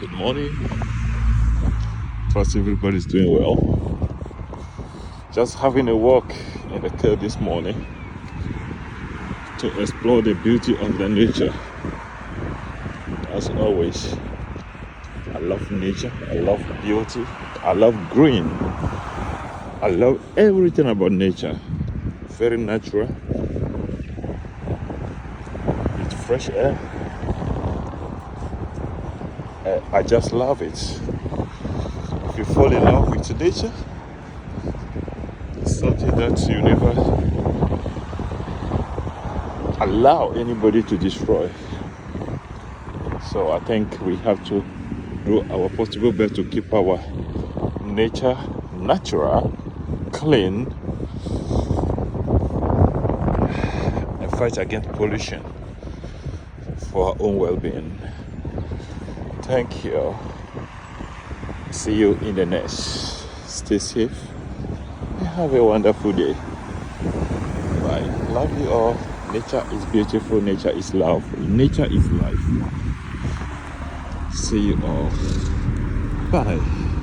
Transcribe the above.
Good morning. Trust everybody's doing well. Just having a walk in the curb this morning to explore the beauty of the nature. As always, I love nature, I love beauty, I love green. I love everything about nature. Very natural, with fresh air. I just love it. If you fall in love with nature, it's something that you never allow anybody to destroy. So I think we have to do our possible best to keep our nature natural, clean, and fight against pollution for our own well-being. Thank you. See you in the next. Stay safe and have a wonderful day. Bye. Love you all. Nature is beautiful. Nature is love. Nature is life. See you all. Bye.